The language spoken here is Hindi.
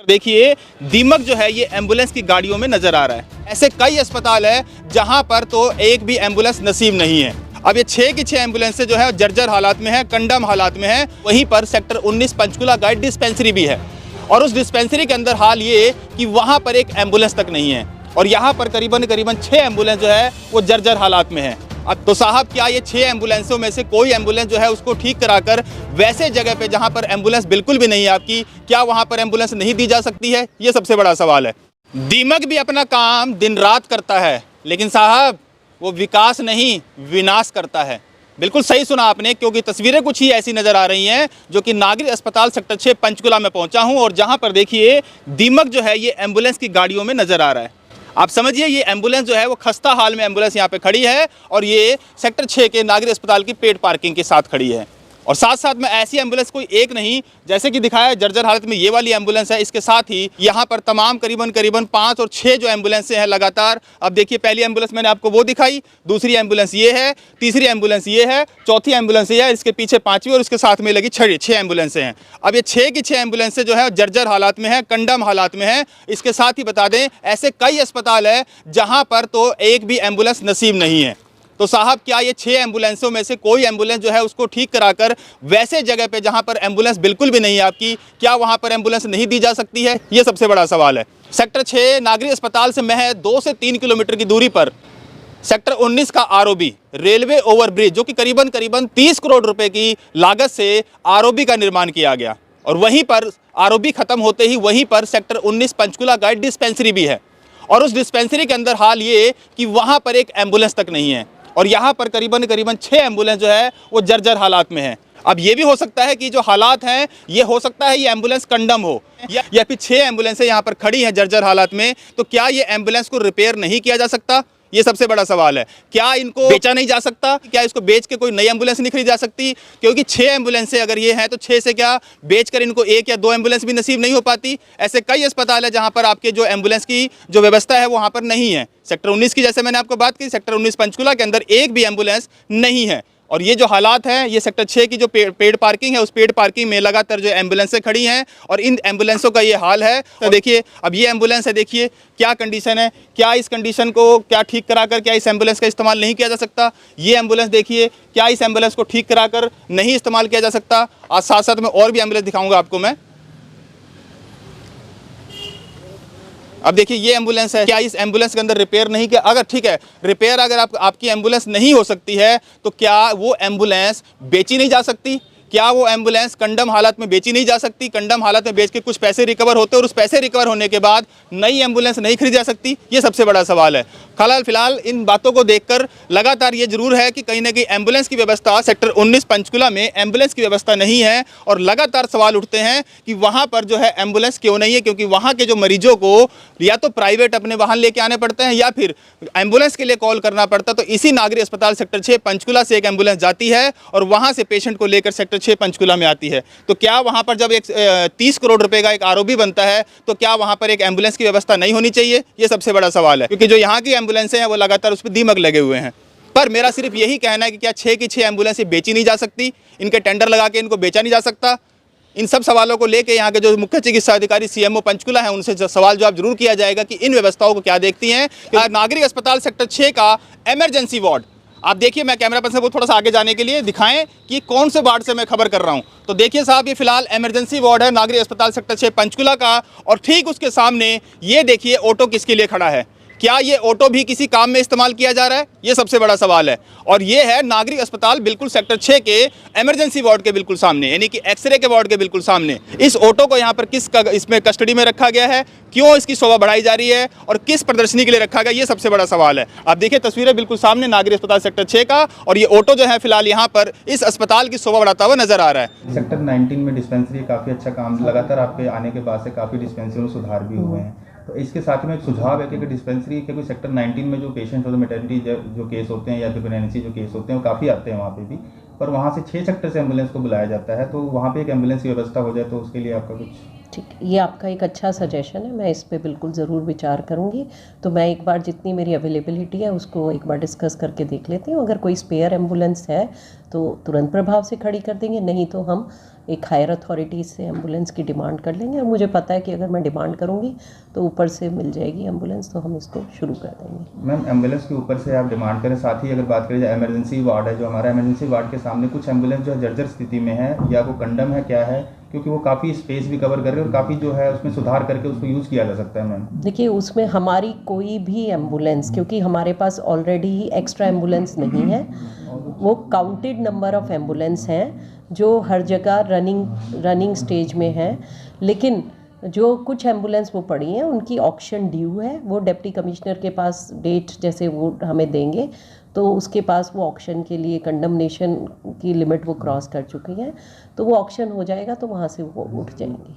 देखिए दीमक जो है ये एम्बुलेंस की गाड़ियों में नजर आ रहा है। ऐसे कई अस्पताल है जहां पर तो एक भी एम्बुलेंस नसीब नहीं है। अब ये 6 की 6 एम्बुलेंसें जो है जर्जर हालात में है, कंडम हालात में है। वहीं पर सेक्टर 19 पंचकुला गाइड डिस्पेंसरी भी है और उस डिस्पेंसरी के अंदर हाल ये कि वहां पर एक एम्बुलेंस तक नहीं है और यहाँ पर करीबन 6 एम्बुलेंस जो है वो जर्जर हालात में है। अब तो साहब क्या ये 6 एम्बुलेंसों में से कोई एम्बुलेंस जो है उसको ठीक कराकर वैसे जगह पे जहां पर एम्बुलेंस बिल्कुल भी नहीं है आपकी, क्या वहां पर एम्बुलेंस नहीं दी जा सकती है? ये सबसे बड़ा सवाल है। दीमक भी अपना काम दिन रात करता है, लेकिन साहब वो विकास नहीं विनाश करता है। बिल्कुल सही सुना आपने, क्योंकि तस्वीरें कुछ ही ऐसी नजर आ रही हैं जो कि नागरिक अस्पताल सेक्टर 6 पंचकुला में पहुंचा हूं और जहां पर देखिए दीमक जो है ये एम्बुलेंस की गाड़ियों में नजर आ रहा है। आप समझिए ये एम्बुलेंस जो है वो खस्ता हाल में एम्बुलेंस यहाँ पे खड़ी है और ये सेक्टर 6 के नागरिक अस्पताल की पेड पार्किंग के साथ खड़ी है। और साथ साथ में ऐसी एम्बुलेंस कोई एक नहीं, जैसे कि दिखाया है जर्जर हालत में ये वाली एम्बुलेंस है, इसके साथ ही यहाँ पर तमाम करीबन 5 और 6 जो एम्बुलेंसें हैं लगातार। अब देखिए पहली एम्बुलेंस मैंने आपको वो दिखाई, दूसरी एम्बुलेंस ये है, तीसरी एम्बुलेंस ये है, चौथी एम्बुलेंस ये है, इसके पीछे 5वीं और इसके साथ में लगी 6 एम्बुलेंसें हैं। अब ये 6 की 6 एम्बुलेंसें जो है जर्जर हालात में है, कंडम हालात में है। इसके साथ ही बता दें ऐसे कई अस्पताल है जहाँ पर तो एक भी एम्बुलेंस नसीब नहीं है। तो साहब क्या ये 6 एम्बुलेंसों में से कोई एम्बुलेंस जो है उसको ठीक कराकर वैसे जगह पे जहां पर एम्बुलेंस बिल्कुल भी नहीं है आपकी, क्या वहां पर एम्बुलेंस नहीं दी जा सकती है? ये सबसे बड़ा सवाल है। सेक्टर 6 नागरिक अस्पताल से महज 2 से 3 किलोमीटर की दूरी पर सेक्टर 19 का आरओबी रेलवे ओवरब्रिज, जो कि करीबन 30 करोड़ रुपए की लागत से आरओबी का निर्माण किया गया और वहीं पर आरओबी खत्म होते ही वहीं पर सेक्टर 19 पंचकुला गाइड डिस्पेंसरी भी है और उस डिस्पेंसरी के अंदर हाल ये कि वहां पर एक एम्बुलेंस तक नहीं है और यहाँ पर करीबन 6 एम्बुलेंस जो है वो जर्जर हालात में है। अब ये भी हो सकता है कि जो हालात हैं ये हो सकता है ये एम्बुलेंस कंडम हो या फिर 6 एम्बुलेंसें यहाँ पर खड़ी हैं जर्जर हालात में, तो क्या ये एम्बुलेंस को रिपेयर नहीं किया जा सकता? ये सबसे बड़ा सवाल है। क्या इनको बेचा नहीं जा सकता? क्या इसको बेच के कोई नई एम्बुलेंस नहीं खरीदी जा सकती? क्योंकि 6 एम्बुलेंसें अगर ये हैं तो 6 से क्या बेचकर इनको 1 या 2 एम्बुलेंस भी नसीब नहीं हो पाती? ऐसे कई अस्पताल है जहां पर आपके जो एम्बुलेंस की जो व्यवस्था है वहां पर नहीं है। सेक्टर 19 की जैसे मैंने आपको बात की, सेक्टर 19 पंचकुला के अंदर एक भी एम्बुलेंस नहीं है और ये जो हालात हैं ये सेक्टर 6 की जो पेड पार्किंग है उस पेड पार्किंग में लगातार जो एम्बुलेंसें खड़ी हैं और इन एम्बुलेंसों का ये हाल है। तो देखिए अब ये एम्बुलेंस है, देखिए क्या कंडीशन है, क्या इस कंडीशन को क्या ठीक कराकर क्या इस एम्बुलेंस का इस्तेमाल नहीं किया जा सकता? ये एम्बुलेंस देखिए, क्या इस एम्बुलेंस को ठीक कराकर नहीं इस्तेमाल किया जा सकता? आज साथ साथ में और भी एम्बुलेंस दिखाऊंगा आपको मैं। अब देखिए ये एम्बुलेंस है, क्या इस एम्बुलेंस के अंदर रिपेयर नहीं किया? अगर ठीक है रिपेयर अगर आपकी एम्बुलेंस नहीं हो सकती है तो क्या वो एम्बुलेंस बेची नहीं जा सकती? क्या वो एम्बुलेंस कंडम हालत में बेची नहीं जा सकती? कंडम हालत में बेच के कुछ पैसे रिकवर होते और उस पैसे रिकवर होने के बाद नई एम्बुलेंस नहीं खरीदी जा सकती? ये सबसे बड़ा सवाल है। फिलहाल इन बातों को देखकर लगातार ये जरूर है कि कहीं ना कहीं एम्बुलेंस की व्यवस्था सेक्टर 19 पंचकुला में एम्बुलेंस की व्यवस्था नहीं है और लगातार सवाल उठते हैं कि वहाँ पर जो है एम्बुलेंस क्यों नहीं है, क्योंकि वहाँ के जो मरीजों को या तो प्राइवेट अपने वाहन लेके आने पड़ते हैं या फिर एम्बुलेंस के लिए कॉल करना पड़ता है। तो इसी नागरिक अस्पताल सेक्टर 6 पंचकुला से एक एम्बुलेंस जाती है और वहाँ से पेशेंट को लेकर सेक्टर 6 पंचकुला में आती है। तो क्या वहाँ पर जब एक 30 करोड़ रुपए का एक आरओबी बनता है तो क्या वहाँ पर एक एम्बुलेंस की व्यवस्था नहीं होनी चाहिए? ये सबसे बड़ा सवाल है, क्योंकि जो यहाँ की एम्बुलेंसें हैं वो लगातार उस पर दीमक लगे हुए हैं। पर मेरा सिर्फ यही कहना है कि क्या 6 की 6 एम्बुलेंसें बेची नहीं जा सकती? इनके टेंडर लगा के इनको बेचा नहीं जा सकता? इन सब सवालों को लेके यहाँ के जो मुख्य चिकित्सा अधिकारी सीएमओ पंचकुला है उनसे सवाल जवाब जरूर किया जाएगा कि इन व्यवस्थाओं को क्या देखती हैं। नागरिक अस्पताल सेक्टर 6 का इमरजेंसी वार्ड, आप देखिए मैं कैमरा पर्सन को थोड़ा सा आगे जाने के लिए दिखाएं कि कौन से वार्ड से मैं खबर कर रहा हूं। तो देखिए साहब ये फिलहाल इमरजेंसी वार्ड है नागरिक अस्पताल सेक्टर 6 पंचकुला का और ठीक उसके सामने ये देखिए ऑटो किसके लिए खड़ा है? क्या ये ऑटो भी किसी काम में इस्तेमाल किया जा रहा है? ये सबसे बड़ा सवाल है। और ये है नागरिक अस्पताल बिल्कुल सेक्टर 6 के इमरजेंसी वार्ड के बिल्कुल सामने, यानी कि एक्सरे के वार्ड के बिल्कुल सामने। इस ऑटो को यहाँ पर इसमें कस्टडी में रखा गया है, क्यों इसकी शोभा बढ़ाई जा रही है और किस प्रदर्शनी के लिए रखा गया, ये सबसे बड़ा सवाल है। आप देखिए तस्वीरें बिल्कुल सामने नागरिक अस्पताल सेक्टर 6 का और ये ऑटो जो है फिलहाल यहाँ पर इस अस्पताल की शोभा बढ़ाता हुआ नजर आ रहा है। सेक्टर 19 में डिस्पेंसरी काफ़ी अच्छा काम लगातार आपके आने के बाद से काफ़ी डिस्पेंसरी में सुधार भी हुए हैं। तो इसके साथ में एक सुझाव है कि अगर डिस्पेंसरी के कोई सेक्टर 19 में जो पेशेंट होते हैं मैटरनिटी जो केस होते हैं या फिर प्रेगनेंसी जो केस होते हैं वो काफ़ी आते हैं वहाँ पे भी, पर वहाँ से 6 सेक्टर से एम्बुलेंस को बुलाया जाता है, तो वहाँ पे एक एम्बुलेंस की व्यवस्था हो जाए तो उसके लिए आपका कुछ? ठीक, ये आपका एक अच्छा सजेशन है, मैं इस पे बिल्कुल ज़रूर विचार करूँगी। तो मैं एक बार जितनी मेरी अवेलेबिलिटी है उसको एक बार डिस्कस करके देख लेती हूँ। अगर कोई स्पेयर एम्बुलेंस है तो तुरंत प्रभाव से खड़ी कर देंगे, नहीं तो हम एक हायर अथॉरिटी से एम्बुलेंस की डिमांड कर लेंगे। और मुझे पता है कि अगर मैं डिमांड करूँगी तो ऊपर से मिल जाएगी एम्बुलेंस, तो हम इसको शुरू कर देंगे। मैम, एम्बुलेंस के ऊपर से आप डिमांड करें, साथ ही अगर बात करें इमरजेंसी वार्ड है, जो हमारा इमरजेंसी वार्ड के सामने कुछ एम्बुलेंस जो है जर्जर स्थिति में है, या वो कंडम है, क्या है? क्योंकि वो काफ़ी स्पेस भी कवर कर रहे हैं और काफ़ी जो है उसमें सुधार करके उसको यूज़ किया जा सकता है मैम। देखिए, उसमें हमारी कोई भी एम्बुलेंस, क्योंकि हमारे पास ऑलरेडी ही एक्स्ट्रा एम्बुलेंस नहीं है, वो काउंटेड नंबर ऑफ एम्बुलेंस हैं जो हर जगह रनिंग स्टेज में हैं। लेकिन जो कुछ एम्बुलेंस वो पड़ी हैं उनकी ऑक्शन ड्यू है, वो डिप्टी कमिश्नर के पास डेट जैसे वो हमें देंगे तो उसके पास वो ऑक्शन के लिए कंडमनेशन की लिमिट वो क्रॉस कर चुकी हैं, तो वो ऑक्शन हो जाएगा तो वहाँ से वो उठ जाएंगी।